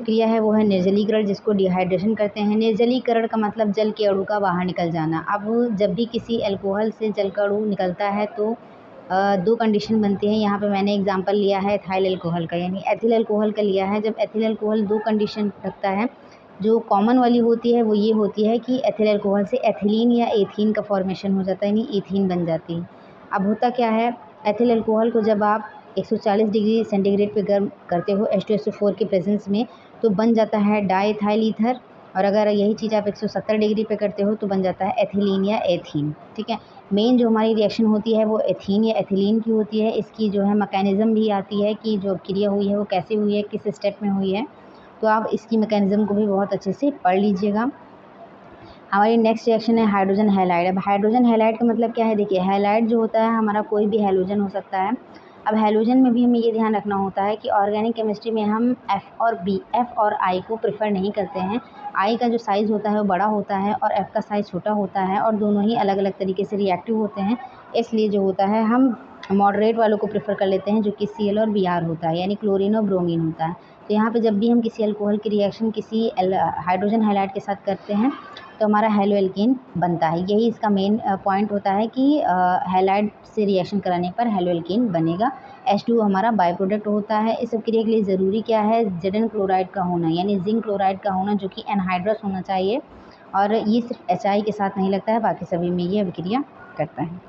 क्रिया है वो है निर्जलीकरण, जिसको डिहाइड्रेशन कहते हैं। निर्जलीकरण का मतलब जल के अणु का बाहर निकल जाना। अब जब भी किसी अल्कोहल से जल का अणु निकलता है तो दो कंडीशन बनती हैं। यहाँ पे मैंने एग्जांपल लिया है एथाइल अल्कोहल का, यानी एथिल अल्कोहल का लिया है। जब एथिल अल्कोहल दो कंडीशन रखता है, जो कॉमन वाली होती है वो ये होती है कि एथिल अल्कोहल से एथिलीन या एथीन का फॉर्मेशन हो जाता है, यानी एथीन बन जाती है। अब होता क्या है, एथिल अल्कोहल को जब आप 140 डिग्री सेंटीग्रेड पे गर्म करते हो H2SO4 के प्रेजेंस में, तो बन जाता है डाईथाइल ईथर। और अगर यही चीज़ आप 170 डिग्री पे करते हो तो बन जाता है एथिलीन या एथीन। ठीक है, मेन जो हमारी रिएक्शन होती है वो एथीन या एथिलीन की होती है। इसकी जो है मैकेनिज़्म भी आती है कि जो क्रिया हुई है वो कैसे हुई है, किस स्टेप में हुई है, तो आप इसकी मैकेनिज़्म को भी बहुत अच्छे से पढ़ लीजिएगा। हमारी नेक्स्ट रिएक्शन है हाइड्रोजन हैलाइड। अब हाइड्रोजन हैलाइड का मतलब क्या है, देखिए हैलाइड जो होता है हमारा कोई भी हैलोजन हो सकता है। अब हैलोजन में भी हमें ये ध्यान रखना होता है कि ऑर्गेनिक केमिस्ट्री में हम एफ और आई को प्रेफर नहीं करते हैं। आई का जो साइज़ होता है वो बड़ा होता है और एफ का साइज़ छोटा होता है, और दोनों ही अलग अलग तरीके से रिएक्टिव होते हैं। इसलिए जो होता है हम मॉडरेट वालों को प्रेफर कर लेते हैं, जो कि Cl और Br होता है, यानी क्लोरीन और ब्रोमीन होता है। तो यहाँ पे जब भी हम किसी अल्कोहल की रिएक्शन किसी हाइड्रोजन हैलाइड के साथ करते हैं तो हमारा हेलो एल्कीन बनता है। यही इसका मेन पॉइंट होता है कि हैलाइड से रिएक्शन कराने पर हेलो एल्कीन बनेगा। H2 हमारा बाय प्रोडक्ट होता है। इस सब क्रिया के लिए ज़रूरी क्या है, Zn क्लोराइड का होना, यानी जिंक क्लोराइड का होना, जो कि एनहाइड्रस होना चाहिए। और ये सिर्फ HI के साथ नहीं लगता है, बाकी सभी में ये अभिक्रिया करता है।